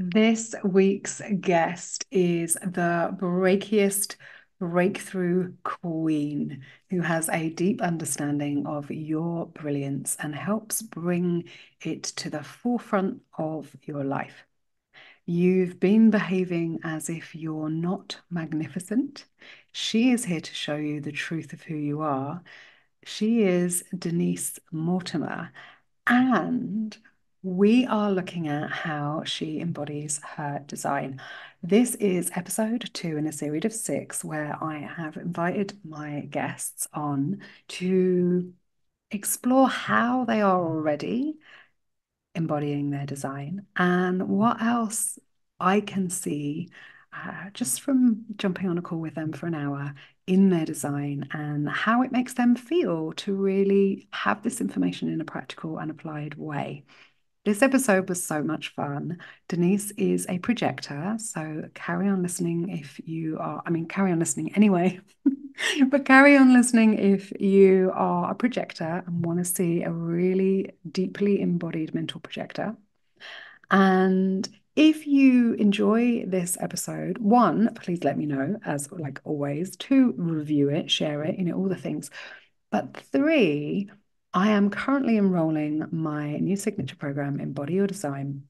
This week's guest is the breakiest breakthrough queen who has a deep understanding of your brilliance and helps bring it to the forefront of your life. You've been behaving as if you're not magnificent. She is here to show you the truth of who you are. She is Denise Mortimer, and we are looking at how she embodies her design. This is episode 2 in a series of 6, where I have invited my guests on to explore how they are already embodying their design and what else I can see just from jumping on a call with them for an hour in their design and how it makes them feel to really have this information in a practical and applied way. This episode was so much fun. Denise is a projector, so carry on listening if you are, I mean, carry on listening anyway, but carry on listening if you are a projector and want to see a really deeply embodied mental projector. And if you enjoy this episode, one, please let me know, as like always. Two, review it, share it, all the things. But three, I am currently enrolling my new signature program, Embody Your Design.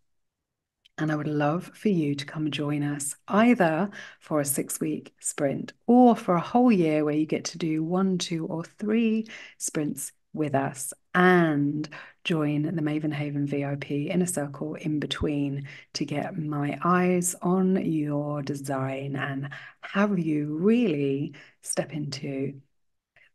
And I would love for you to come join us either for a 6-week sprint or for a whole year where you get to do 1, 2, or 3 sprints with us and join the Maven Haven VIP inner circle in between to get my eyes on your design and have you really step into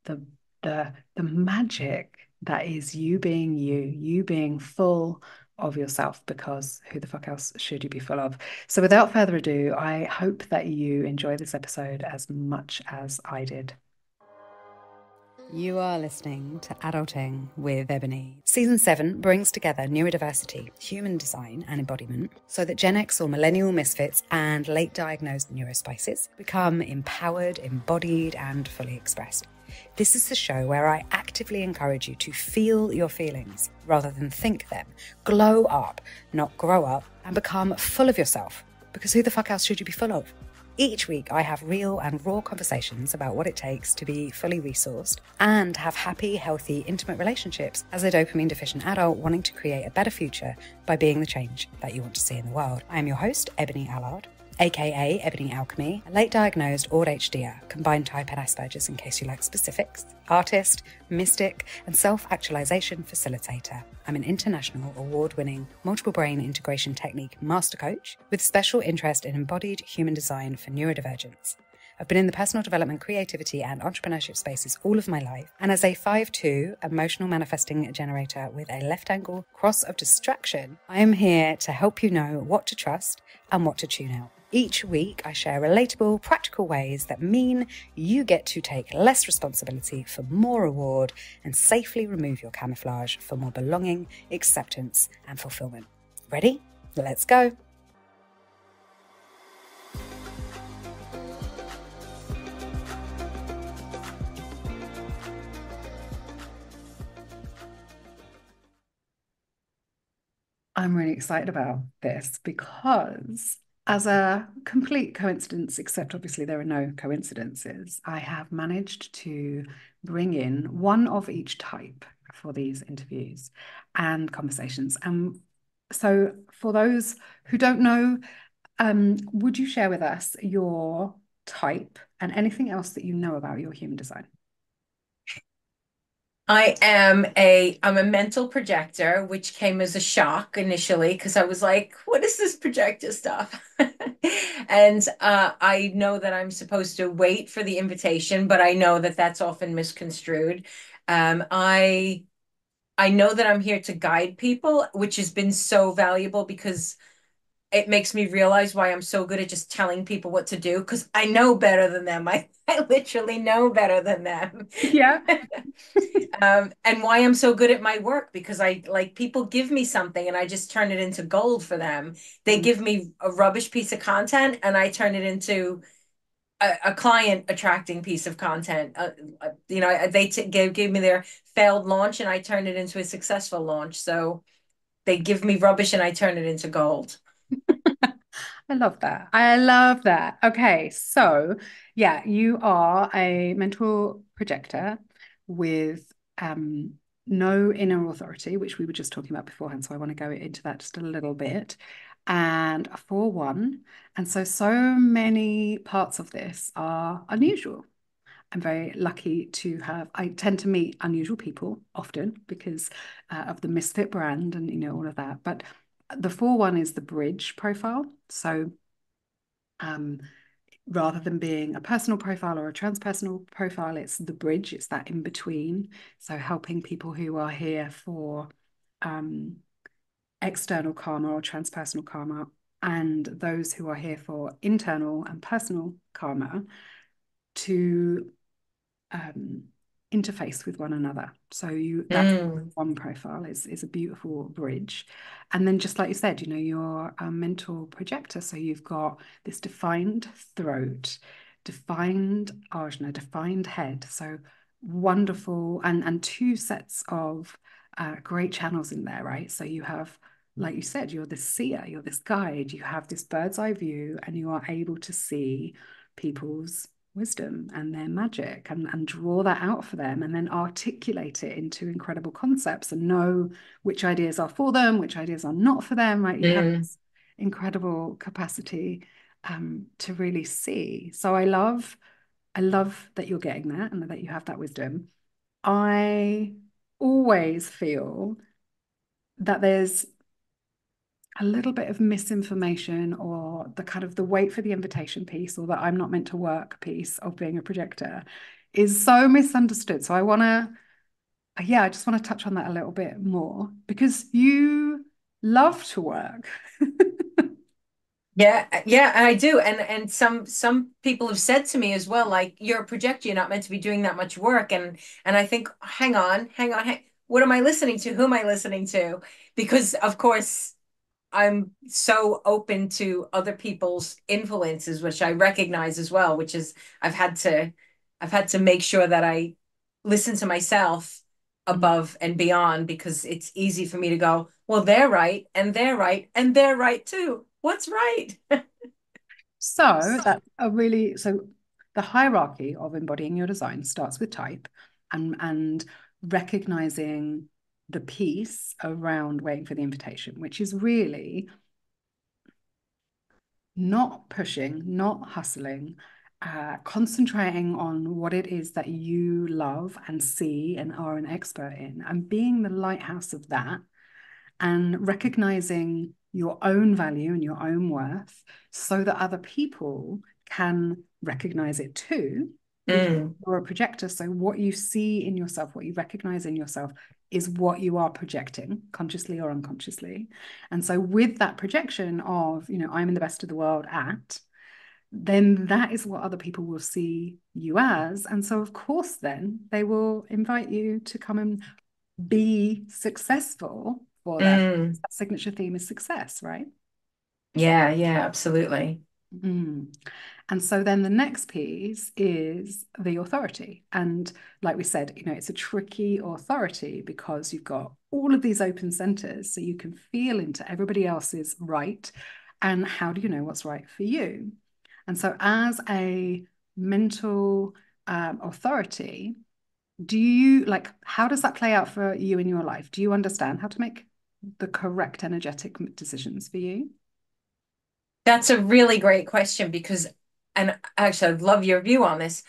the the magic that is you being you, you being full of yourself, because who the fuck else should you be full of? So without further ado, I hope that you enjoy this episode as much as I did. You are listening to Adulting with Ebony. Season 7 brings together neurodiversity, human design and embodiment so that Gen X or millennial misfits and late diagnosed neurospices become empowered, embodied and fully expressed. This is the show where I actively encourage you to feel your feelings rather than think them. Glow up, not grow up, and become full of yourself, because who the fuck else should you be full of? Each week, I have real and raw conversations about what it takes to be fully resourced and have happy, healthy, intimate relationships as a dopamine-deficient adult wanting to create a better future by being the change that you want to see in the world. I am your host, Ebony Allard, aka Ebony Alchemy, a late diagnosed ADHDer, combined type and Asperger's in case you like specifics, artist, mystic, and self-actualization facilitator. I'm an international award-winning multiple brain integration technique master coach with special interest in embodied human design for neurodivergence. I've been in the personal development, creativity, and entrepreneurship spaces all of my life, and as a 5/2 emotional manifesting generator with a left angle cross of distraction, I am here to help you know what to trust and what to tune out. Each week, I share relatable, practical ways that mean you get to take less responsibility for more reward and safely remove your camouflage for more belonging, acceptance, and fulfillment. Ready? Let's go. I'm really excited about this because, as a complete coincidence, except obviously there are no coincidences, I have managed to bring in one of each type for these interviews and conversations. And so for those who don't know, would you share with us your type and anything else that you know about your human design? I'm a mental projector, which came as a shock initially because I was like, what is this projector stuff? And I know that I'm supposed to wait for the invitation, but I know that that's often misconstrued. I know that I'm here to guide people, which has been so valuable because it makes me realize why I'm so good at just telling people what to do because I know better than them. I literally know better than them. Yeah. And why I'm so good at my work because I like people give me something and I just turn it into gold for them. They Mm. give me a rubbish piece of content and I turn it into a client attracting piece of content. They gave me their failed launch and I turned it into a successful launch. So they give me rubbish and I turn it into gold. I love that. I love that. Okay, so yeah, you are a mental projector with no inner authority, which we were just talking about beforehand. So I want to go into that just a little bit. And a 4-1. And so many parts of this are unusual. I'm very lucky to have, I tend to meet unusual people often because of the Misfit brand and, all of that. But the 4-1 is the bridge profile. So um, rather than being a personal profile or a transpersonal profile, it's the bridge, it's that in between. So helping people who are here for um, external karma or transpersonal karma and those who are here for internal and personal karma to um, interface with one another. So that's Mm, one profile is a beautiful bridge. And then just like you said, you're a mental projector. So you've got this defined throat, defined ajna, defined head. So wonderful and two sets of great channels in there, right? So you have, like you said, you're this seer, you're this guide, you have this bird's eye view, and you are able to see people's wisdom and their magic and draw that out for them and then articulate it into incredible concepts and know which ideas are for them, which ideas are not for them, right? You have mm. this incredible capacity to really see. So I love that you're getting that and that you have that wisdom. I always feel that there's a little bit of misinformation or the kind of the wait for the invitation piece or that I'm not meant to work piece of being a projector is so misunderstood. So I just want to touch on that a little bit more because you love to work. Yeah, yeah, and I do. And some people have said to me as well, like, you're a projector, you're not meant to be doing that much work. And I think, what am I listening to? Who am I listening to? Because of course I'm so open to other people's influences, which I recognize as well, which is I've had to I've had to make sure that I listen to myself above and beyond because it's easy for me to go, well, they're right, and they're right, and they're right too. What's right? So the hierarchy of embodying your design starts with type and recognizing the piece around waiting for the invitation, which is really not pushing, not hustling, concentrating on what it is that you love and see and are an expert in, and being the lighthouse of that, and recognizing your own value and your own worth so that other people can recognize it too, because Mm, you're a projector. So, what you see in yourself, what you recognize in yourself, is what you are projecting, consciously or unconsciously. And so, with that projection of, I'm in the best of the world at, then that is what other people will see you as. And so, of course, then they will invite you to come and be successful for them. mm. That signature theme is success, right? Yeah, yeah, absolutely. Mm. And so then the next piece is the authority. And like we said, it's a tricky authority because you've got all of these open centers. So you can feel into everybody else's right. And how do you know what's right for you? And so, as a mental authority, how does that play out for you in your life? Do you understand how to make the correct energetic decisions for you? That's a really great question because, and actually, I'd love your view on this.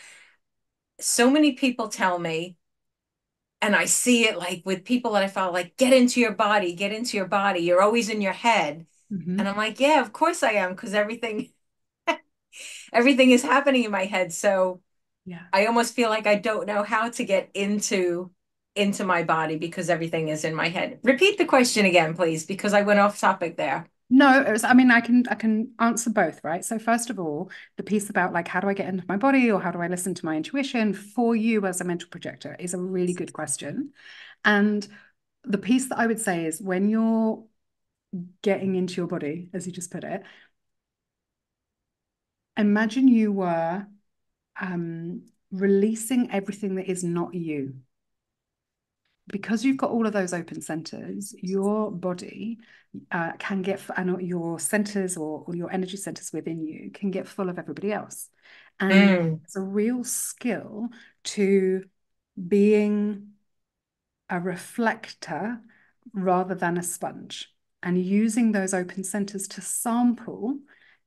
So many people tell me, and I see it like with people that I follow, like, get into your body, get into your body. You're always in your head. And Mhm. I'm like, yeah, of course I am, because everything is happening in my head. So Yeah. I almost feel like I don't know how to get into my body because everything is in my head. Repeat the question again, please, because I went off topic there. No, I mean, I can answer both, right? So first of all, the piece about like how do I get into my body or how do I listen to my intuition for you as a mental projector is a really good question. And the piece that I would say is when you're getting into your body, as you just put it, imagine you were releasing everything that is not you. because you've got all of those open centers, your body can get, and your centers or your energy centers within you can get full of everybody else. And Mm, it's a real skill to being a reflector rather than a sponge, and using those open centers to sample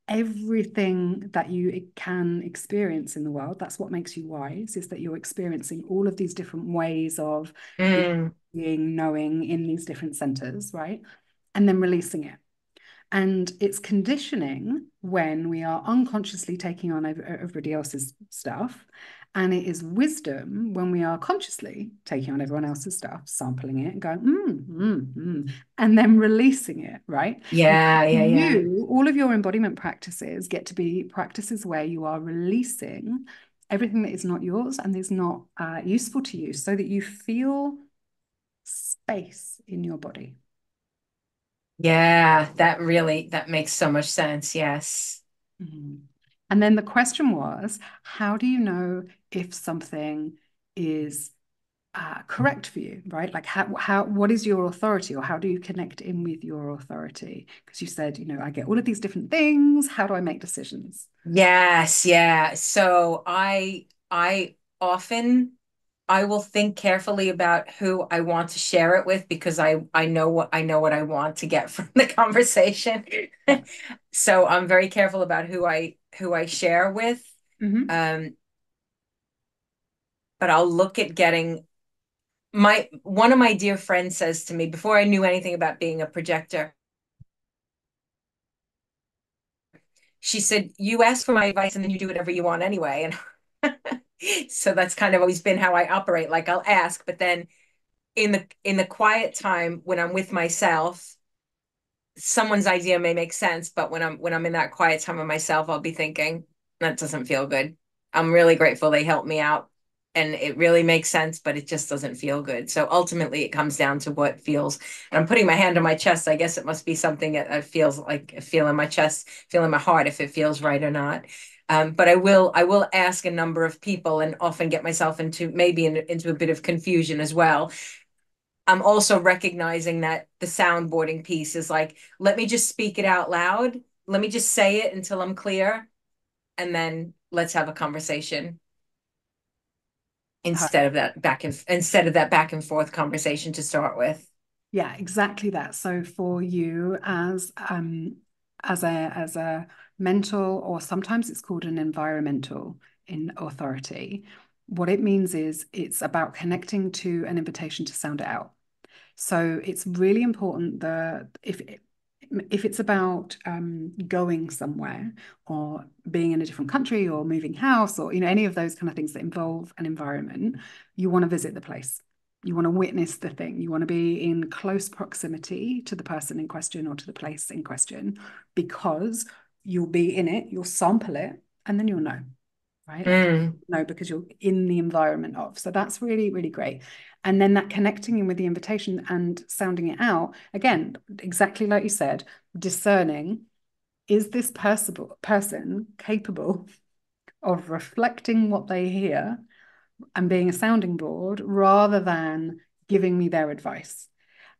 everything that you can experience in the world. That's what makes you wise, is that you're experiencing all of these different ways of mm, being, knowing in these different centers, right? And then releasing it. And it's conditioning when we are unconsciously taking on everybody else's stuff. And it is wisdom when we are consciously taking on everyone else's stuff, sampling it and going, and then releasing it, right? And yeah, yeah, yeah. you, all of your embodiment practices get to be practices where you are releasing everything that is not yours and is not useful to you, so that you feel space in your body. Yeah, that makes so much sense. Yes. Mhm. And then the question was, how do you know if something is correct for you, right? Like what is your authority, or how do you connect in with your authority? Because you said, I get all of these different things. How do I make decisions? Yes, yeah. So I often I will think carefully about who I want to share it with, because I know what I want to get from the conversation. Yeah. So I'm very careful about who I share with. Hmm. Um, but I'll look at getting my one of my dear friends says to me before I knew anything about being a projector, she said, "You ask for my advice and then you do whatever you want anyway." And so that's kind of always been how I operate. Like I'll ask, but then in the quiet time when I'm with myself, someone's idea may make sense, but when I'm in that quiet time of myself, I'll be thinking, that doesn't feel good. I'm really grateful they helped me out. And it really makes sense, but it just doesn't feel good. So ultimately, it comes down to what feels. And I'm putting my hand on my chest. I guess it must be something that feels like a feel in my chest, feel in my heart, if it feels right or not. But I will ask a number of people and often get myself into a bit of confusion as well. I'm also recognizing that the soundboarding piece is like, let me just speak it out loud. Let me just say it until I'm clear, and then let's have a conversation instead of that back and forth conversation to start with. Yeah, exactly that. So for you as a mental, or sometimes it's called an environmental in authority, what it means is it's about connecting to an invitation to sound it out. So it's really important that if it's about going somewhere, or being in a different country, or moving house, or any of those kind of things that involve an environment, you want to visit the place. You want to witness the thing. You want to be in close proximity to the person in question or to the place in question, because you'll be in it, you'll sample it, and then you'll know, right? Like, Mm, no, because you're in the environment of. So that's really, really great. And then that connecting in with the invitation and sounding it out, again, exactly like you said, discerning, is this person capable of reflecting what they hear and being a sounding board, rather than giving me their advice?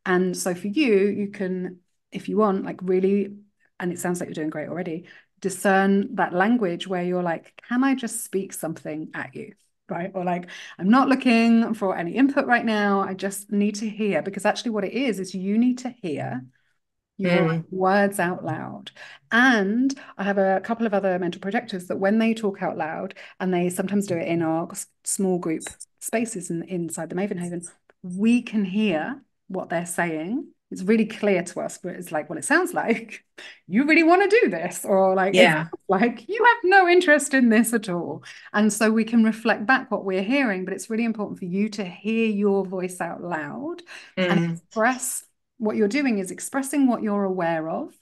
And so for you, you can, if you want, like really, and it sounds like you're doing great already, discern that language where you're like, can I just speak something at you? Right. Or like, I'm not looking for any input right now. I just need to hear, because actually what it is you need to hear your mm, words out loud. And I have a couple of other mental projectors that when they talk out loud, and they sometimes do it in our small group spaces inside the Maven Haven, we can hear what they're saying. It's really clear to us, but it's like, well, it sounds like you really want to do this, or like it yeah. sounds like you have no interest in this at all. And so we can reflect back what we're hearing, but it's really important for you to hear your voice out loud and Mm, express. What you're doing is expressing what you're aware of,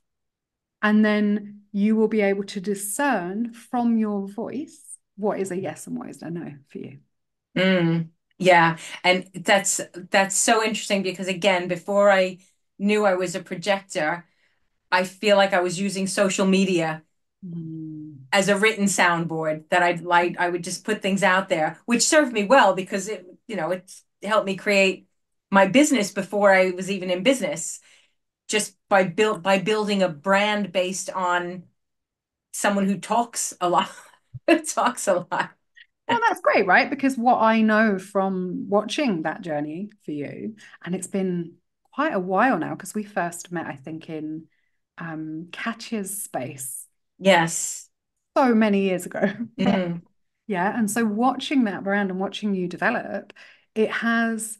and then you will be able to discern from your voice what is a yes and what is a no for you. mm. Yeah. And that's so interesting because again, before I knew I was a projector, I feel like I was using social media Mm. as a written soundboard that I would just put things out there, which served me well because it helped me create my business before I was even in business, just by building a brand based on someone who talks a lot, talks a lot. Well, that's great, right? Because what I know from watching that journey for you, and it's been quite a while now, because we first met, I think, in Katya's space Yes. so many years ago. Mm, Yeah. And so watching that brand and watching you develop, it has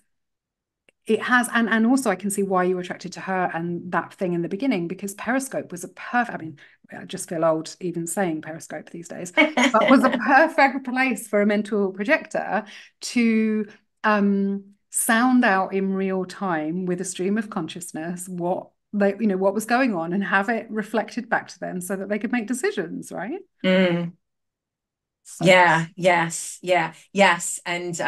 and also I can see why you were attracted to her and that thing in the beginning, because Periscope was a perfect, I mean, I just feel old even saying Periscope these days, but was a perfect place for a mental projector to sound out in real time with a stream of consciousness what was going on, and have it reflected back to them so that they could make decisions, right? mm. So Yeah, yes, yeah, yes. And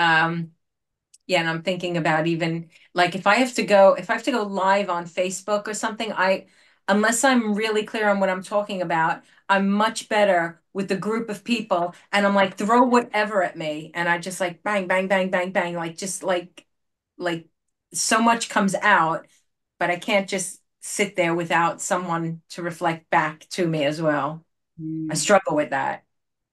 yeah, and I'm thinking about even like if I have to go live on Facebook or something, unless I'm really clear on what I'm talking about, I'm much better with the group of people and I'm like throw whatever at me and I just like bang, bang, bang, bang, bang, like just like so much comes out, but I can't just sit there without someone to reflect back to me as well. I mm. struggle with that.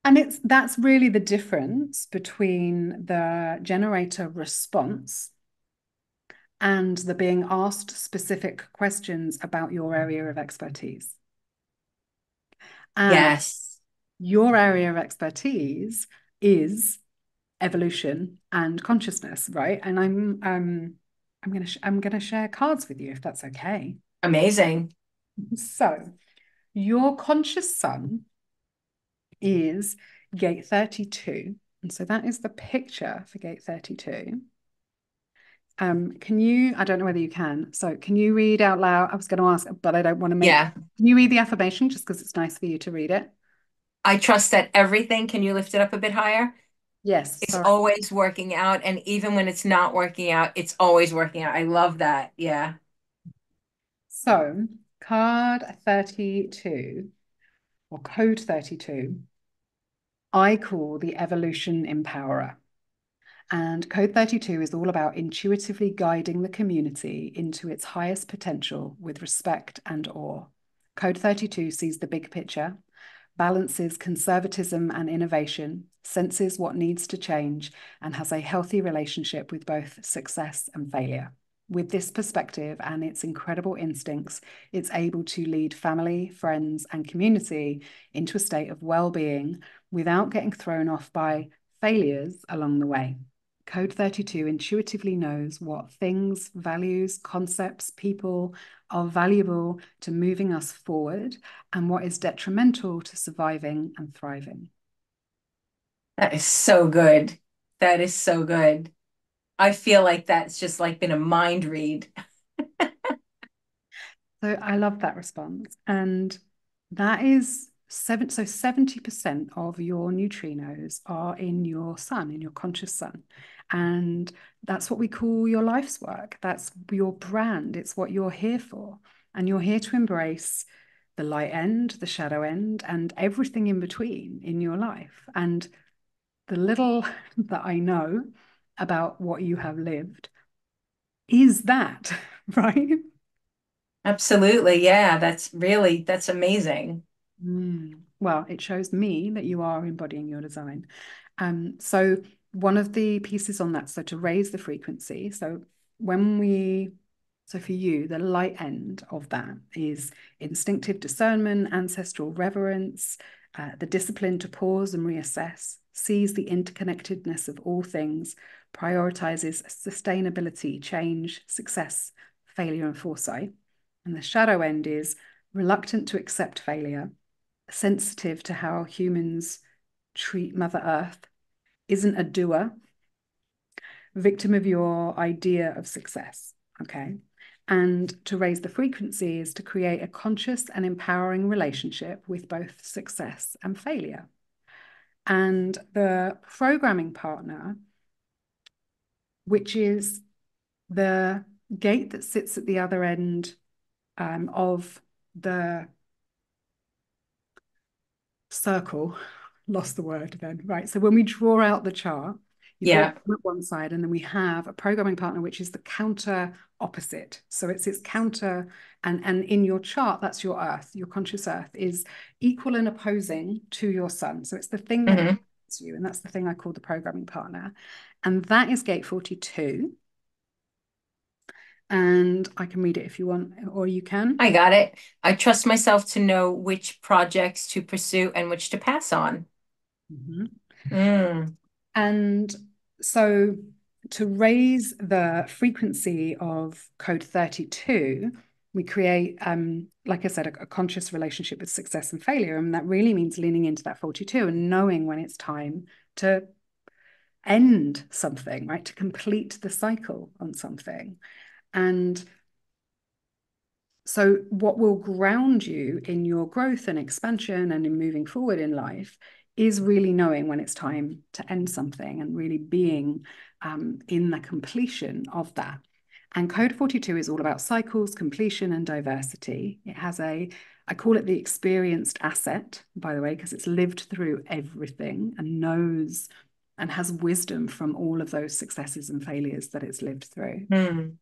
And that's really the difference between the generator response and the being asked specific questions about your area of expertise. And Yes. your area of expertise is evolution and consciousness, right? And I'm gonna share cards with you if that's okay. Amazing. So your conscious sun is gate 32. And so that is the picture for gate 32. Can you, I don't know whether you can, so can you read out loud? I was going to ask, but I don't want to make, Yeah. can you read the affirmation just because it's nice for you to read it? I trust that everything, can you lift it up a bit higher? Yes, It's sorry. always working out. And even when it's not working out, it's always working out. I love that. Yeah. So, card 32 or code 32, I call the evolution empowerer. And code 32 is all about intuitively guiding the community into its highest potential with respect and awe. Code 32 sees the big picture, balances conservatism and innovation, senses what needs to change, and has a healthy relationship with both success and failure. With this perspective and its incredible instincts, it's able to lead family, friends, and community into a state of well-being without getting thrown off by failures along the way. Code 32 intuitively knows what things, values, concepts, people are valuable to moving us forward and what is detrimental to surviving and thriving. That is so good. That is so good. I feel like that's just like been a mind read. So I love that response. And that is 70% of your neutrinos are in your sun, in your conscious sun. And that's what we call your life's work. That's your brand. It's what you're here for. And you're here to embrace the light end, the shadow end, and everything in between in your life. And the little that I know about what you have lived is that, right? Absolutely. Yeah. That's amazing. Well, it shows me that you are embodying your design. So one of the pieces on that, so to raise the frequency, when we, so for you, the light end of that is instinctive discernment, ancestral reverence, the discipline to pause and reassess, sees the interconnectedness of all things, prioritizes sustainability, change, success, failure, and foresight. And the shadow end is reluctant to accept failure, sensitive to how humans treat Mother Earth, isn't a doer, victim of your idea of success. Okay. And to raise the frequency is to create a conscious and empowering relationship with both success and failure. And the programming partner, which is the gate that sits at the other end of the circle, lost the word then, right? So when we draw out the chart, You've got Yeah. them at one side, and then we have a programming partner, which is the counter opposite. So it's its counter, and in your chart, that's your earth. Your conscious earth is equal and opposing to your sun. So it's the thing that Hmm. is you, and that's the thing I call the programming partner. And that is gate 42. And I can read it if you want, or you can. I got it. I trust myself to know which projects to pursue and which to pass on. Mhm. Mm. And so to raise the frequency of code 32, we create, like I said, a conscious relationship with success and failure. And that really means leaning into that 42 and knowing when it's time to end something, right? To complete the cycle on something. And so, what will ground you in your growth and expansion and in moving forward in life is really knowing when it's time to end something and really being in the completion of that. And Code 42 is all about cycles, completion, and diversity. It has I call it the experienced asset, by the way, because it's lived through everything and knows and has wisdom from all of those successes and failures that it's lived through. Mm.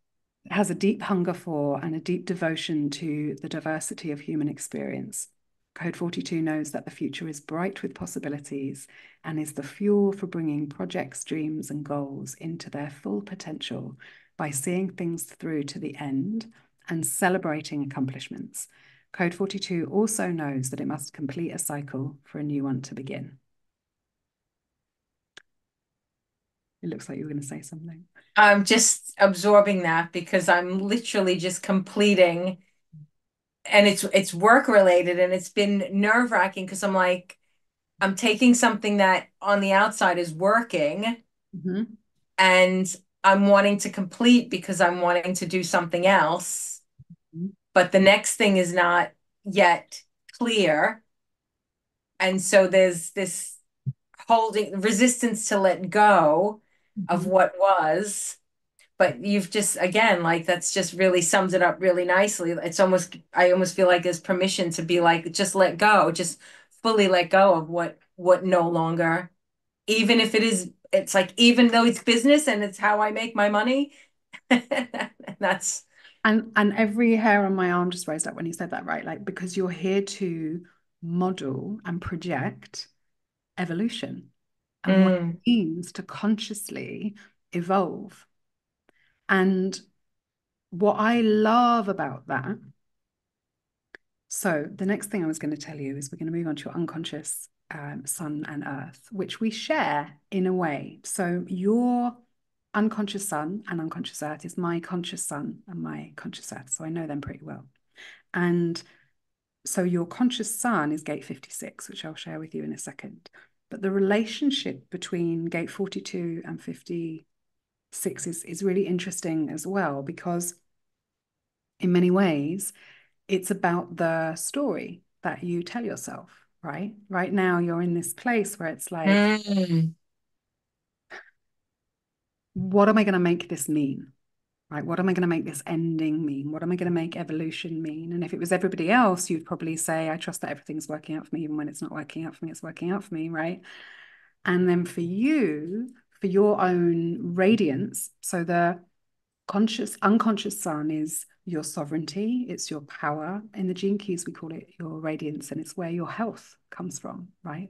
It has a deep hunger for and a deep devotion to the diversity of human experience. Code 42 knows that the future is bright with possibilities and is the fuel for bringing projects, dreams, and goals into their full potential by seeing things through to the end and celebrating accomplishments. Code 42 also knows that it must complete a cycle for a new one to begin. It looks like you were going to say something. I'm just absorbing that because I'm literally just completing, and it's work related, and it's been nerve-wracking because I'm like, I'm taking something that on the outside is working, Mhm. and I'm wanting to complete because I'm wanting to do something else, but the next thing is not yet clear. And so there's this holding resistance to let go of Mhm. what was. But you've just, again, like that's just really sums it up really nicely. It's almost, I almost feel like there's permission to be like, just let go, just fully let go of what no longer, even if it is, it's like, even though it's business and it's how I make my money, that's, And every hair on my arm just raised up when you said that, right? Like because you're here to model and project evolution and what mm, it means to consciously evolve. And what I love about that, so the next thing I was going to tell you is we're going to move on to your unconscious sun and earth, which we share in a way. So your unconscious sun and unconscious earth is my conscious sun and my conscious earth. So I know them pretty well. And so your conscious sun is gate 56, which I'll share with you in a second. But the relationship between gate 42 and 56 is really interesting as well, because in many ways, it's about the story that you tell yourself, right? Right now, you're in this place where it's like, mm, what am I going to make this mean? Right? What am I going to make this ending mean? What am I going to make evolution mean? And if it was everybody else, you'd probably say, I trust that everything's working out for me, even when it's not working out for me, it's working out for me, right? And then for you, for your own radiance, so the unconscious sun is your sovereignty, it's your power. In the gene keys, we call it your radiance, and it's where your health comes from, right?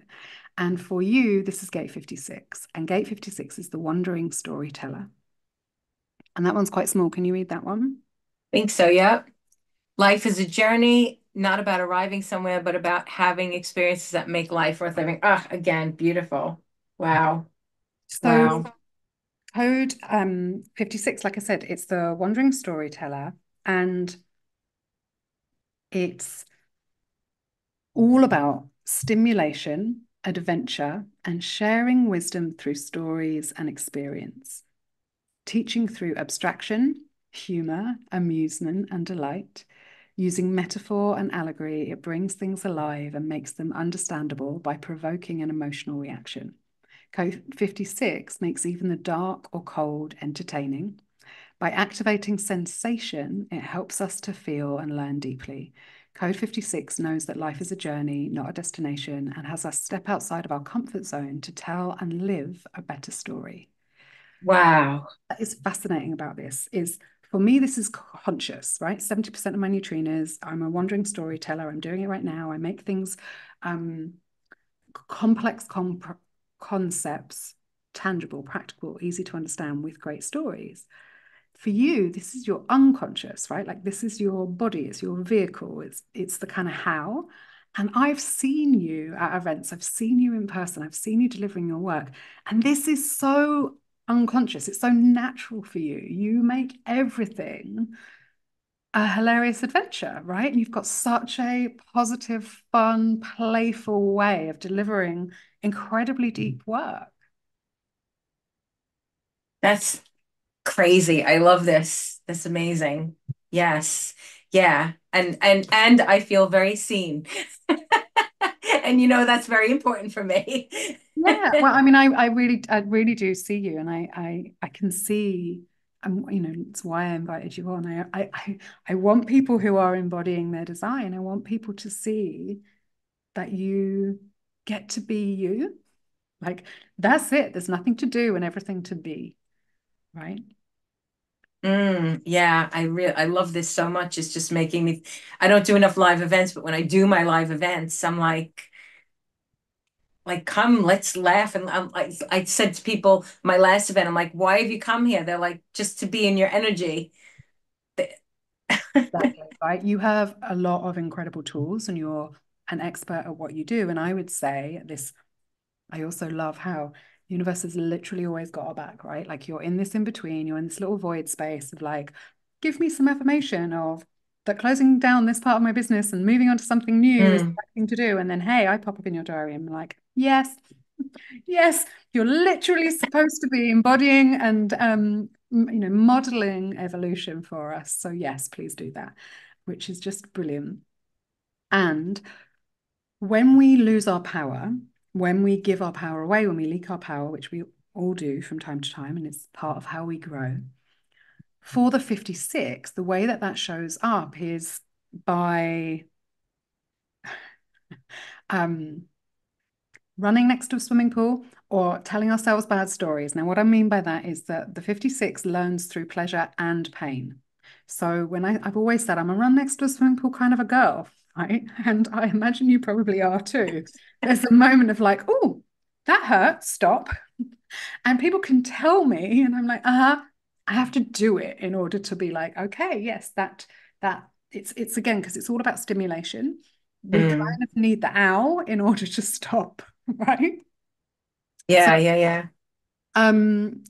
And for you, this is gate 56. And gate 56 is the wandering storyteller. And that one's quite small. Can you read that one? think so, yeah. Life is a journey, not about arriving somewhere, but about having experiences that make life worth living. Ah, again, beautiful. Wow. So Wow. code 56, like I said, it's the wandering storyteller, and it's all about stimulation, adventure, and sharing wisdom through stories and experience. Teaching through abstraction, humor, amusement, and delight. Using metaphor and allegory, it brings things alive and makes them understandable by provoking an emotional reaction. Code 56 makes even the dark or cold entertaining. By activating sensation, it helps us to feel and learn deeply. Code 56 knows that life is a journey, not a destination, and has us step outside of our comfort zone to tell and live a better story. Wow. That is fascinating about this is for me, this is conscious, right? 70% of my neutrinos, I'm a wandering storyteller. I'm doing it right now. I make things um, complex concepts tangible, practical, easy to understand with great stories. For you, this is your unconscious, right? Like this is your body, it's your vehicle, it's the kind of how. And I've seen you at events, I've seen you in person, I've seen you delivering your work. And this is so unconscious, it's so natural for you. You make everything a hilarious adventure, right? And you've got such a positive, fun, playful way of delivering incredibly deep work. That's crazy. I love this. That's amazing. Yes. Yeah. And I feel very seen. And that's very important for me. Yeah, well, I mean, I really do see you, and I can see, it's why I invited you on. I want people who are embodying their design. I want people to see that you get to be you. Like that's it. There's nothing to do and everything to be, right? Yeah, I love this so much. It's just making me, I don't do enough live events, but when I do my live events, I'm like, come, let's laugh. And I said to people, my last event, I'm like, why have you come here? They're like, just to be in your energy. Exactly. Right. You have a lot of incredible tools and you're an expert at what you do. And I would say this, I also love how the universe has literally always got our back, right? Like you're in this in between, you're in this little void space of like, give me some affirmation of that closing down this part of my business and moving on to something new is the Mm, right thing to do. And then, hey, I pop up in your diary and I'm like, yes, yes, you're literally supposed to be embodying and modeling evolution for us. So yes, please do that, which is just brilliant. And when we lose our power, when we give our power away, when we leak our power, which we all do from time to time, and it's part of how we grow. For the 56, the way that that shows up is by um, running next to a swimming pool or telling ourselves bad stories. Now, what I mean by that is that the 56 learns through pleasure and pain. So when I've always said I'm a run next to a swimming pool kind of a girl, right? And I imagine you probably are too. There's a moment of like, oh, that hurt, stop. And people can tell me, and I'm like, I have to do it in order to be like, okay, yes, that it's again, because it's all about stimulation. We mm. kind of need the ow in order to stop, right? So Yeah, yeah, yeah.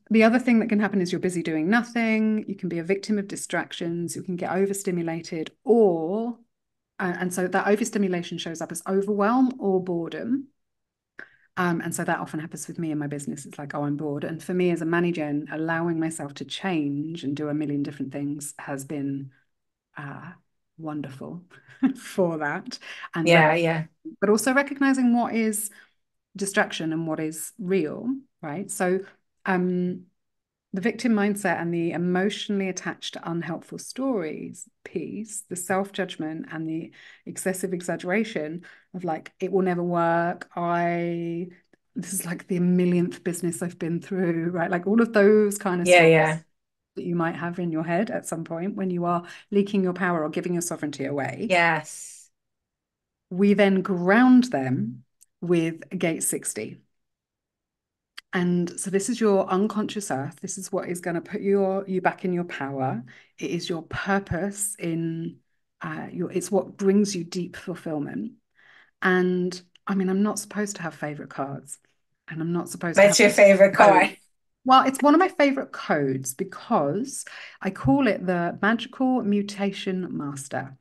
the other thing that can happen is you're busy doing nothing. You can be a victim of distractions. You can get overstimulated, or and so that overstimulation shows up as overwhelm or boredom. And so that often happens with me in my business. It's like, oh, I'm bored. And for me as a manager, allowing myself to change and do a million different things has been uh, wonderful for that. And Yeah, yeah. but also recognizing what is distraction and what is real, right? So um, the victim mindset and the emotionally attached to unhelpful stories piece, the self-judgment and the excessive exaggeration of like, it will never work. This is like the millionth business I've been through, right? Like all of those kind of Yeah, stories yeah. that you might have in your head at some point when you are leaking your power or giving your sovereignty away. Yes. We then ground them with gate 60. And so this is your unconscious earth. This is what is going to put you back in your power. It is your purpose in it's what brings you deep fulfillment. And I mean, I'm not supposed to have favorite cards and I'm not supposed to have What's your favorite codes. card? Well, it's one of my favorite codes because I call it the magical mutation master.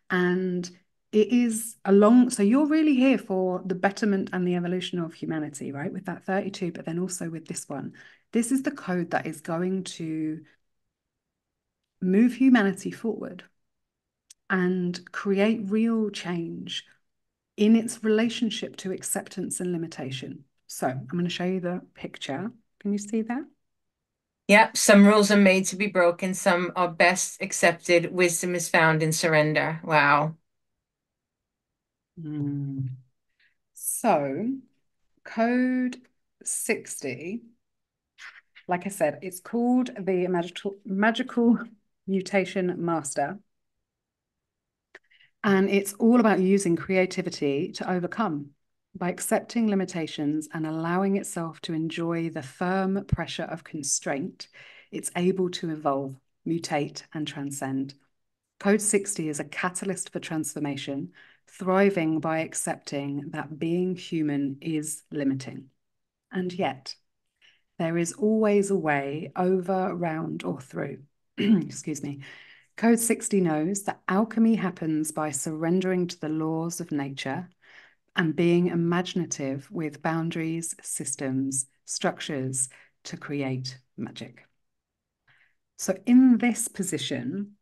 And it is so you're really here for the betterment and the evolution of humanity, right? With that 32, but then also with this one. This is the code that is going to move humanity forward and create real change in its relationship to acceptance and limitation. So I'm going to show you the picture. Can you see that? Yep, some rules are made to be broken, some are best accepted. Wisdom is found in surrender. Wow. Mm. So code 60 like I said, it's called the magical mutation master. And it's all about using creativity to overcome by accepting limitations and allowing itself to enjoy the firm pressure of constraint. It's able to evolve, mutate, and transcend. Code 60 is a catalyst for transformation, thriving by accepting that being human is limiting. And yet, there is always a way over, round, or through. Excuse me. Code 60 knows that alchemy happens by surrendering to the laws of nature and being imaginative with boundaries, systems, structures to create magic. So, in this position,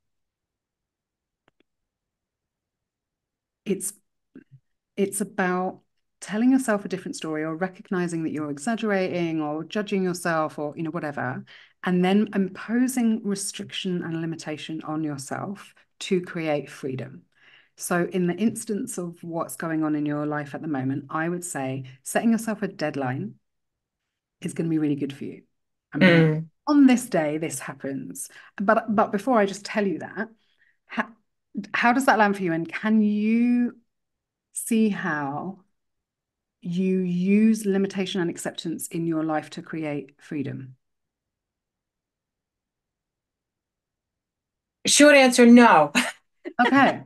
it's it's about telling yourself a different story or recognizing that you're exaggerating or judging yourself or whatever, and then imposing restriction and limitation on yourself to create freedom. So in the instance of what's going on in your life at the moment, I would say setting yourself a deadline is going to be really good for you. I'm going to, Mm. on this day this happens. But before I just tell you that, how, how does that land for you, and can you see how you use limitation and acceptance in your life to create freedom? Short answer, no. Okay.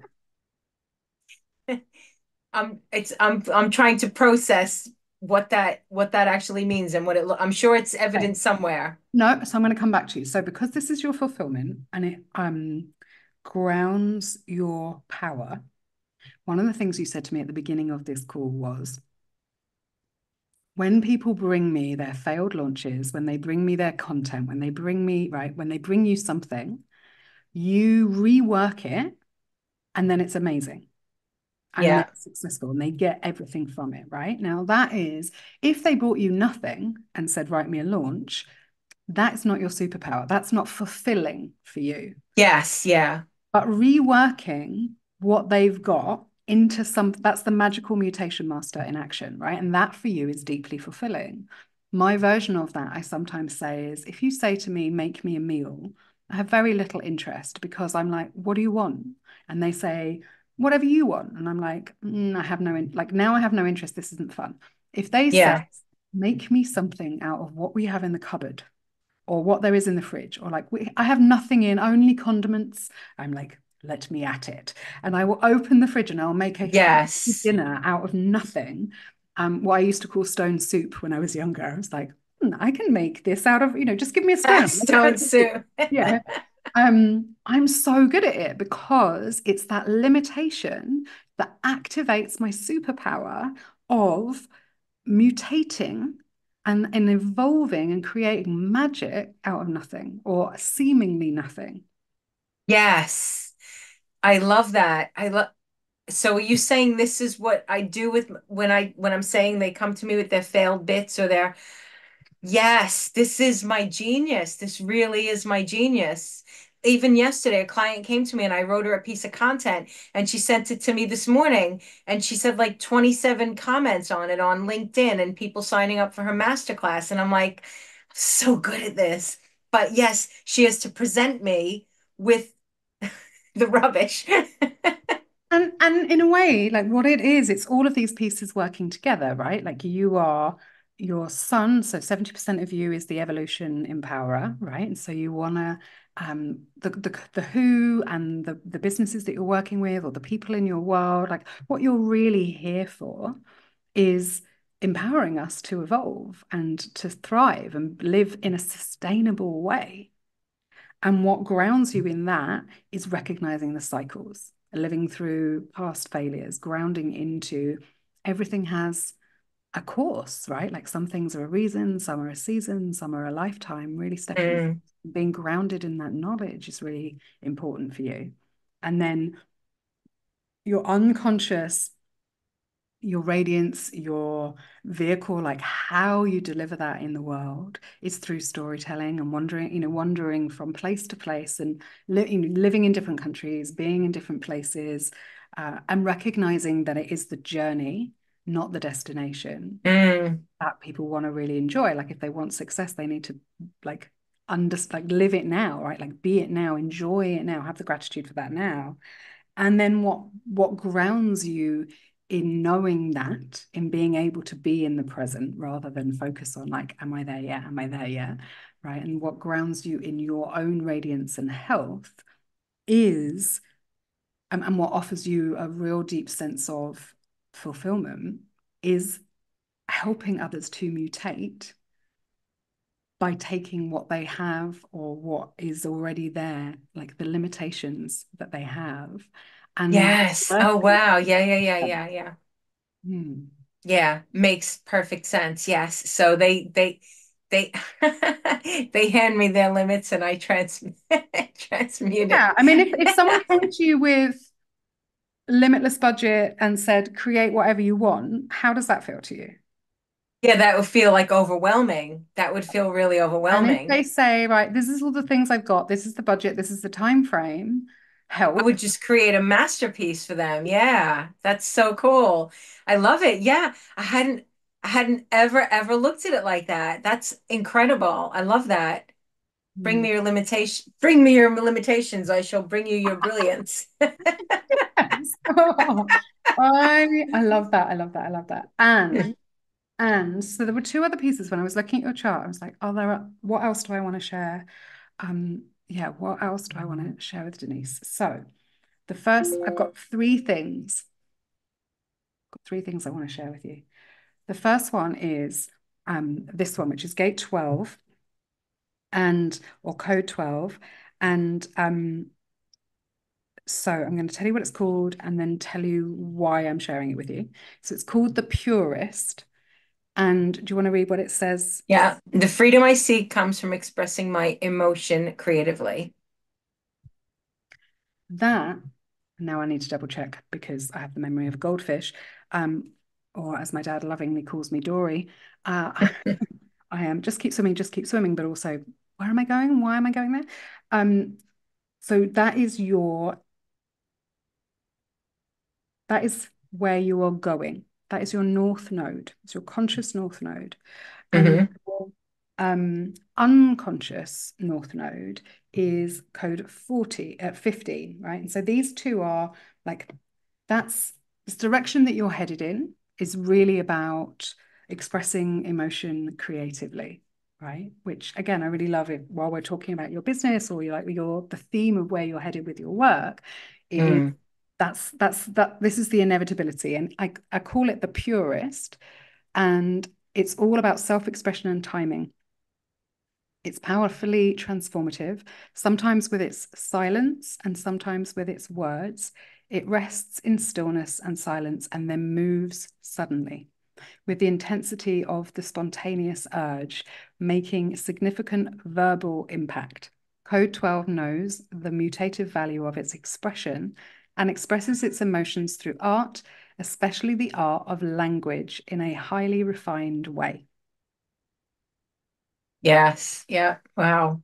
I'm trying to process what that actually means and I'm sure it's Okay. evident somewhere. No, so I'm going to come back to you. So because this is your fulfillment and it grounds your power, one of the things you said to me at the beginning of this call was, when people bring me their failed launches, when they bring me their content, when they bring me, right, when they bring you something, you rework it and then it's amazing. And they're Yeah. successful and they get everything from it, right? Now, that is, if they brought you nothing and said, write me a launch, that's not your superpower. That's not fulfilling for you. Yes. Yeah. But reworking what they've got into that's the magical mutation master in action, right? And that for you is deeply fulfilling. My version of that, I sometimes say, is if you say to me, make me a meal, I have very little interest because I'm like, what do you want? And they say, whatever you want. And I'm like, I have like now I have no interest. This isn't fun. If they say, Yeah. make me something out of what we have in the cupboard, or what there is in the fridge, or like I have nothing in, only condiments. I'm like, let me at it. And I will open the fridge and I'll make a huge Yes. dinner out of nothing. What I used to call stone soup when I was younger. I was like, I can make this out of, just give me a stone. Stone soup. Yeah. I'm so good at it because it's that limitation that activates my superpower of mutating and evolving and creating magic out of nothing or seemingly nothing. Yes. I love that. So are you saying this is what I do with when I'm saying they come to me with their failed bits or their yes, this is my genius. This really is my genius. Even yesterday, a client came to me and I wrote her a piece of content and she sent it to me this morning and she said like 27 comments on it on LinkedIn and people signing up for her masterclass. And I'm like, so good at this. But yes, she has to present me with the rubbish. And in a way, like what it is, it's all of these pieces working together, right? Like you are your sun, so 70% of you is the evolution empowerer, right? And so you wanna the who and the businesses that you're working with or the people in your world, like what you're really here for is empowering us to evolve and to thrive and live in a sustainable way. And what grounds you in that is recognizing the cycles, living through past failures, grounding into everything has a course, right? Like some things are a reason, some are a season, some are a lifetime. Really stepping, Mm. being grounded in that knowledge is really important for you. And then your unconscious, your radiance, your vehicle, like how you deliver that in the world is through storytelling and wandering from place to place and living in different countries, being in different places, and recognizing that it is the journey, not the destination Mm. that people want to really enjoy. Like if they want success, they need to like live it now, right? Like be it now, enjoy it now, have the gratitude for that now. And then what grounds you in knowing that, in being able to be in the present rather than focus on like, am I there yet? Am I there yet? Right. And what grounds you in your own radiance and health is, and what offers you a real deep sense of fulfillment is helping others to mutate by taking what they have or what is already there, like the limitations that they have, and Yes. Oh, working. wow. Yeah, yeah, yeah, yeah, yeah. Hmm. Yeah, makes perfect sense. Yes. So they they hand me their limits and I transmute Yeah, it. I mean, if someone came to you with limitless budget and said, create whatever you want, how does that feel to you? Yeah, that would feel like overwhelming. That would feel really And if overwhelming. they say, right, this is all the things I've got, this is the budget, this is the time frame, I help. would just create a masterpiece for them. Yeah, that's so cool. I love it. Yeah, I hadn't ever looked at it like that. That's incredible. I love that. Hmm. Bring me your limitations. I shall bring you your brilliance. Yes. Oh, I love that. I love that. I love that. And so there were two other pieces when I was looking at your chart. I was like, oh, what else do I want to share? Yeah, what else do I want to share with Denise? So the first, I've got three things I want to share with you. The first one is this one, which is gate 12 and or code 12. And so I'm going to tell you what it's called and then tell you why I'm sharing it with you. So it's called the Purist. And do you want to read what it says? Yeah, the freedom I seek comes from expressing my emotion creatively. That, now I need to double check because I have the memory of a goldfish, or as my dad lovingly calls me, Dory. I am just keep swimming, but also, where am I going? Why am I going there? Um, so that is where you are going. That is your north node. It's your conscious north node. And Hmm. your unconscious north node is code 40 at 15, right? And so these two are like, that's this direction that you're headed in is really about expressing emotion creatively, right? Which again, I really love it while we're talking about your business or your the theme of where you're headed with your work. It is Mm. that this is the inevitability. And I call it the purist. And it's all about self-expression and timing. It's powerfully transformative, sometimes with its silence and sometimes with its words. It rests in stillness and silence and then moves suddenly with the intensity of the spontaneous urge, making significant verbal impact. Code 12 knows the mutative value of its expression and expresses its emotions through art, especially the art of language, in a highly refined way. Yes. Yeah. Wow.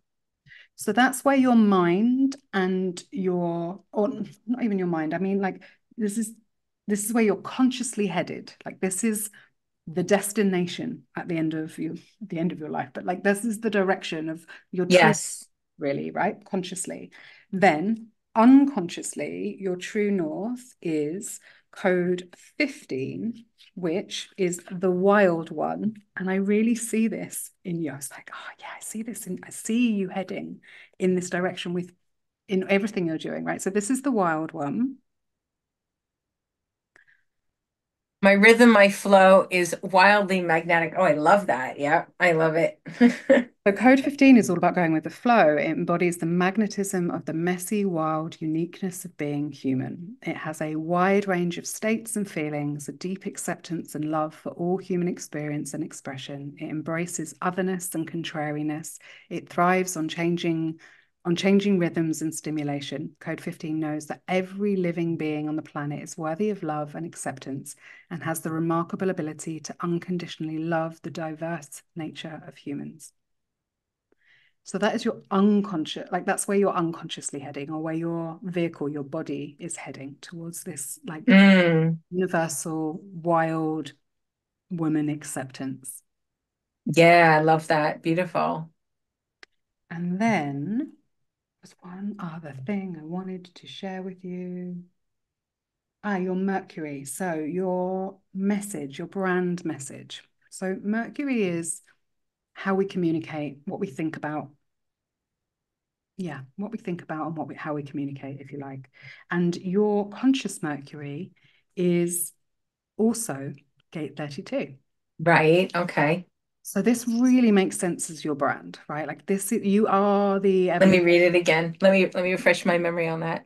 So that's where your mind and or not even your mind, I mean, like, this is this is where you're consciously headed. Like this is the destination at the end of your life, but like this is the direction of your true, Yes. really, right? Consciously. Then unconsciously, your true north is code 15, which is the wild one. And I really see this in you. I was like, oh yeah, I see this and I see you heading in this direction with in everything you're doing, right? So this is the wild one. My rhythm, my flow is wildly magnetic. Oh, I love that. Yeah, I love it. So code 15 is all about going with the flow. It embodies the magnetism of the messy, wild uniqueness of being human. It has a wide range of states and feelings, a deep acceptance and love for all human experience and expression. It embraces otherness and contrariness. It thrives on changing rhythms and stimulation. Code 15 knows that every living being on the planet is worthy of love and acceptance and has the remarkable ability to unconditionally love the diverse nature of humans. So that is your unconscious, like that's where you're unconsciously heading, or where your vehicle, your body is heading towards this like Mm, universal, wild woman acceptance. yeah, I love that. Beautiful. And then there's one other thing I wanted to share with you. Ah, your Mercury. So your message, your brand message. So Mercury is how we communicate, what we think about. Yeah, what we think about and how we communicate, if you like. And your conscious Mercury is also gate 32. Right. Okay. So this really makes sense as your brand, right? Like this, you are the Let me evolution. read it again. Let me refresh my memory on that.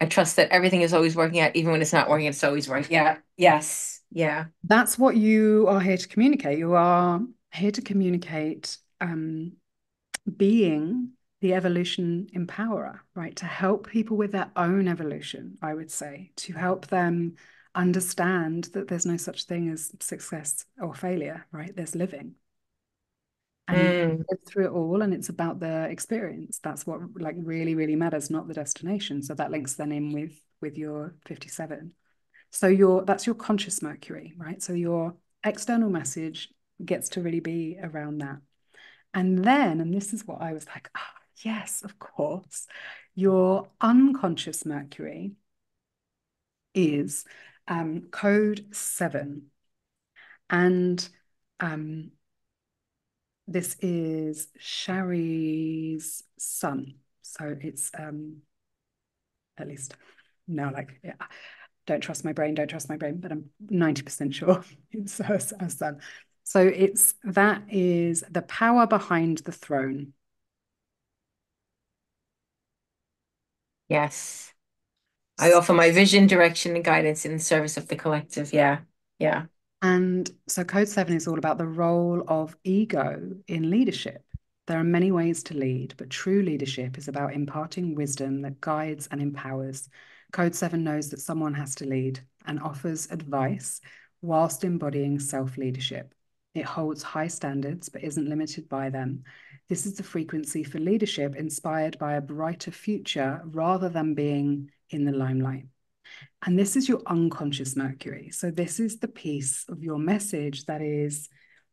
I trust that everything is always working out, even when it's not working, it's always working. Yeah. Yes. Yeah. That's what you are here to communicate. You are here to communicate being the evolution empowerer, right? To help people with their own evolution, I would say, to help them understand that there's no such thing as success or failure, right? There's living. And you Mm, live through it all, and it's about the experience. That's what like really, really matters, not the destination. So that links then in with your 57. So your that's your conscious Mercury, right? So your external message gets to really be around that. And then, and this is what I was like, ah, yes, of course, your unconscious Mercury is code 7. And um, this is Shari's son. So it's at least now, like, yeah, don't trust my brain, but I'm 90% sure it's her son. So it's that is the power behind the throne. yes. I offer my vision, direction, and guidance in the service of the collective. Yeah. Yeah. And so Code 7 is all about the role of ego in leadership. There are many ways to lead, but true leadership is about imparting wisdom that guides and empowers. Code 7 knows that someone has to lead and offers advice whilst embodying self-leadership. It holds high standards, but isn't limited by them. This is the frequency for leadership inspired by a brighter future rather than being in the limelight. And this is your unconscious Mercury. So, this is the piece of your message that is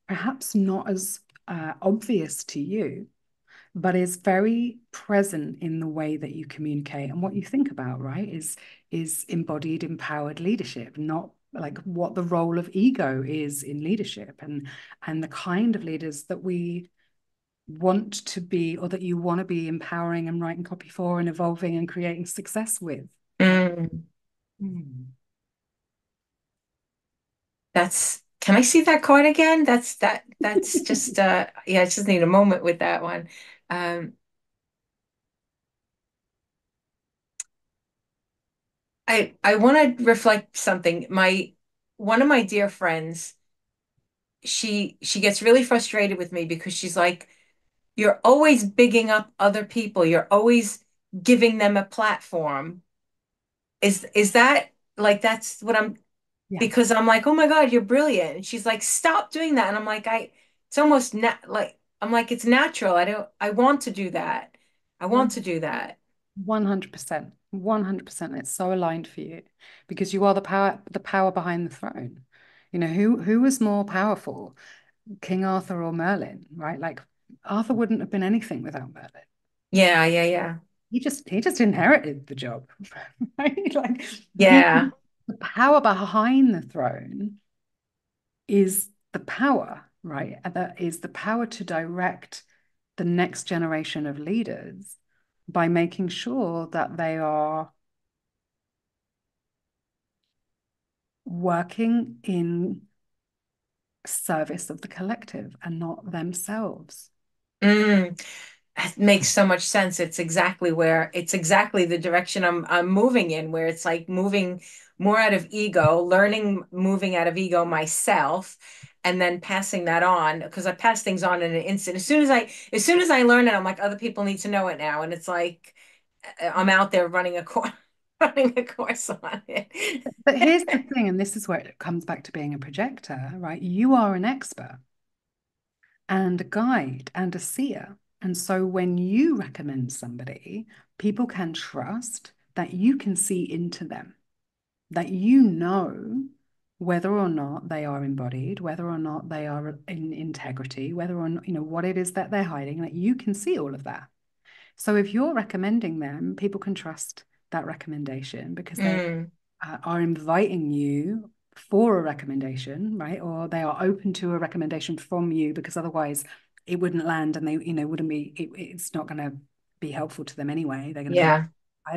perhaps not as obvious to you, but is very present in the way that you communicate and what you think about, right? Is embodied, empowered leadership, not like what the role of ego is in leadership and the kind of leaders that we want to be or that you want to be empowering and writing copy for and evolving and creating success with. Right. Mm, Mm. can I see that card again? That's just yeah, I just need a moment with that one. Um, I want to reflect something. My one of my dear friends, she gets really frustrated with me because she's like, you're always bigging up other people. You're always giving them a platform. Is that like that's what I'm Yeah. because I'm like, oh my God, you're brilliant. And she's like, stop doing that. And I'm like, it's almost not like I'm like, it's natural. I want to do that. I want to do that. 100%. 100%. It's so aligned for you because you are the power behind the throne. You know, who was more powerful, King Arthur or Merlin, right? Like Arthur wouldn't have been anything without Merlin. Yeah, yeah, yeah. He just inherited the job, right? Like Yeah. the power behind the throne is the power, right? And that is the power to direct the next generation of leaders by making sure that they are working in service of the collective and not themselves. Mm. It makes so much sense. It's exactly the direction I'm moving in, where it's like moving more out of ego, learning moving out of ego myself, and then passing that on because I pass things on in an instant. As soon as I learn it, I'm like, other people need to know it now. And it's like I'm out there running a course running a course on it. But here's the thing, and this is where it comes back to being a projector, right? You are an expert and a guide and a seer. And so when you recommend somebody, people can trust that you can see into them, that you know whether or not they are embodied, whether or not they are in integrity, whether or not, what it is that they're hiding, that you can see all of that. So if you're recommending them, people can trust that recommendation because they Mm, are inviting you for a recommendation, right? Or they are open to a recommendation from you because otherwise it wouldn't land and they, wouldn't be, it's not going to be helpful to them anyway. They're going to be like, yeah.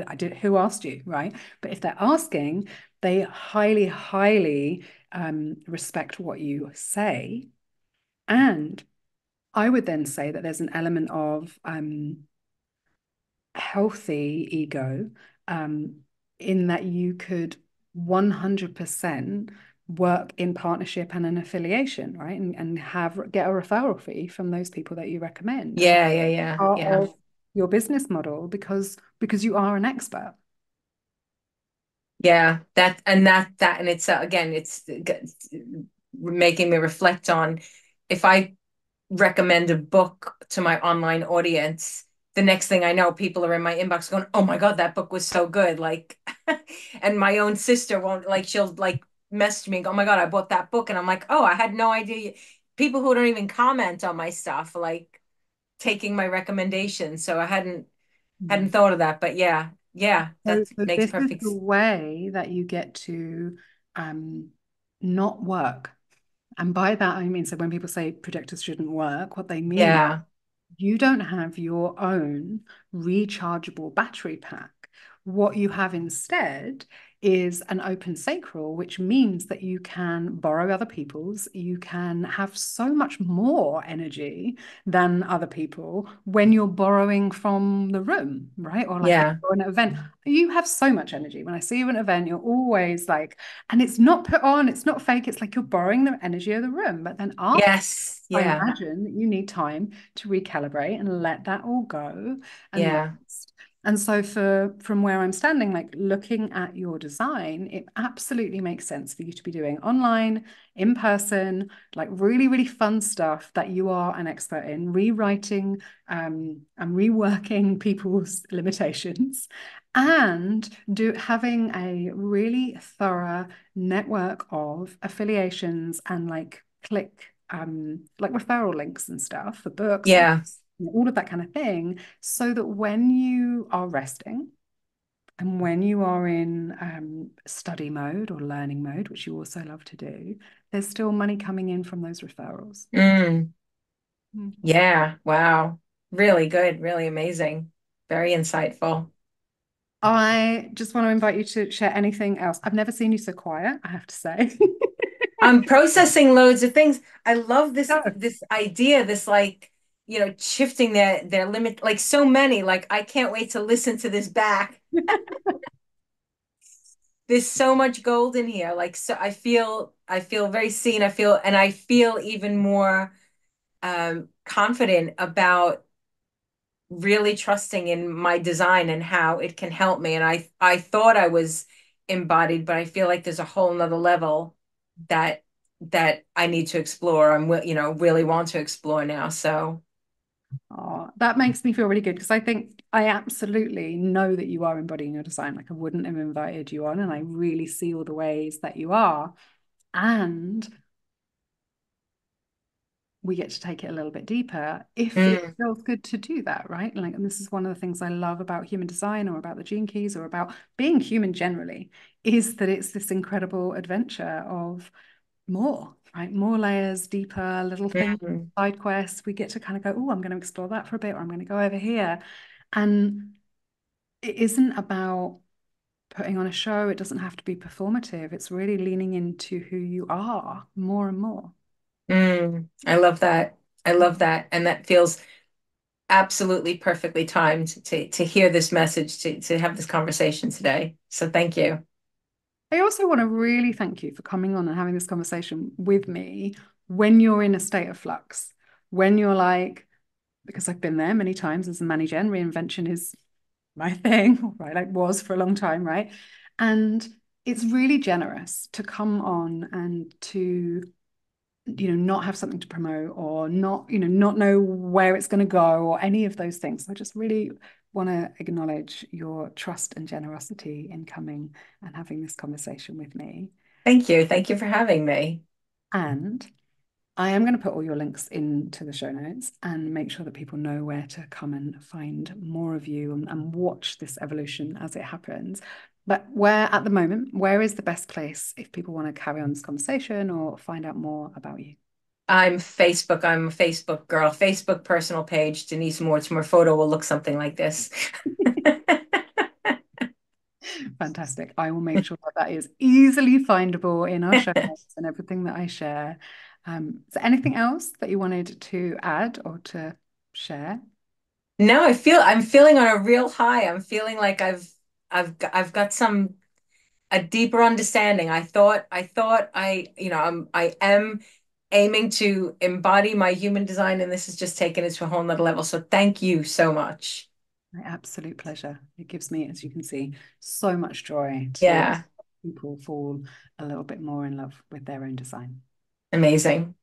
I did, who asked you, right? But if they're asking, they highly, highly respect what you say. And I would then say that there's an element of healthy ego um, in that you could 100% work in partnership and an affiliation, right? And have get a referral fee from those people that you recommend. And Yeah, yeah, yeah, part yeah. of your business model because you are an expert. Yeah, that and it's again it's making me reflect on if I recommend a book to my online audience, the next thing I know, people are in my inbox going, "Oh my God, that book was so good!" Like, and my own sister won't like she'll like message me and go, "Oh my God, I bought that book," and I'm like, "Oh, I had no idea." People who don't even comment on my stuff like taking my recommendations, so I hadn't Mhm. thought of that, but yeah, yeah, So, that so makes this is perfect. the way that you get to um, not work. And by that, I mean, so when people say projectors shouldn't work, what they mean is Yeah, you don't have your own rechargeable battery pack. What you have instead is an open sacral, which means that you can borrow other people's, you can have so much more energy than other people when you're borrowing from the room, right? Or like if yeah, you're an event, you have so much energy. When I see you at an event, you're always like, and it's not put on, it's not fake, it's like you're borrowing the energy of the room. But then after, yes, I yeah, imagine that you need time to recalibrate and let that all go and yeah, rest. And so from where I'm standing, like looking at your design, it absolutely makes sense for you to be doing online, in person, like really, really fun stuff that you are an expert in, rewriting and reworking people's limitations and having a really thorough network of affiliations and like referral links and stuff for books and yeah. all of that kind of thing, so that when you are resting and when you are in study mode or learning mode, which you also love to do, there's still money coming in from those referrals. Mm. Mhm. Yeah, wow. Really good, really amazing. Very insightful. I just want to invite you to share anything else. I've never seen you so quiet, I have to say. I'm processing loads of things. I love this No. this idea, this like, shifting their limit, like so many. Like I can't wait to listen to this back. There's so much gold in here. Like so I feel very seen. I feel even more confident about really trusting in my design and how it can help me. And I thought I was embodied, but I feel like there's a whole nother level that that I need to explore. Really want to explore now. So, Oh, that makes me feel really good because I think I absolutely know that you are embodying your design. Like I wouldn't have invited you on, and I really see all the ways that you are. And we get to take it a little bit deeper if it mm, feels good to do that, right? Like, and this is one of the things I love about human design or about the gene keys or about being human generally, is that it's this incredible adventure of more, right? More layers, deeper, little things, mm, side quests. We get to kind of go, oh, I'm going to explore that for a bit, or I'm going to go over here. And it isn't about putting on a show. It doesn't have to be performative. It's really leaning into who you are more and more. I love that. I love that. And that feels absolutely perfectly timed to hear this message, to have this conversation today. So thank you. I also want to really thank you for coming on and having this conversation with me when you're in a state of flux, when you're like, because I've been there many times as a manager, and reinvention is my thing, right? Like was for a long time, right? And it's really generous to come on and to not have something to promote or not, not know where it's going to go or any of those things. So I just really want to acknowledge your trust and generosity in coming and having this conversation with me. Thank you. Thank you for having me. And I am going to put all your links into the show notes and make sure that people know where to come and find more of you and watch this evolution as it happens. But where at the moment, where is the best place if people want to carry on this conversation or find out more about you? I'm a Facebook girl. Facebook personal page, Denise Mortimer photo will look something like this. Fantastic. I will make sure that that is easily findable in our show notes and everything that I share. Is there anything else that you wanted to add or to share? No, I'm feeling on a real high. I'm feeling like I've got a deeper understanding. I am aiming to embody my human design, and this has just taken it to a whole nother level. So thank you so much. My absolute pleasure. It gives me, as you can see, so much joy to Yeah, people fall a little bit more in love with their own design. amazing.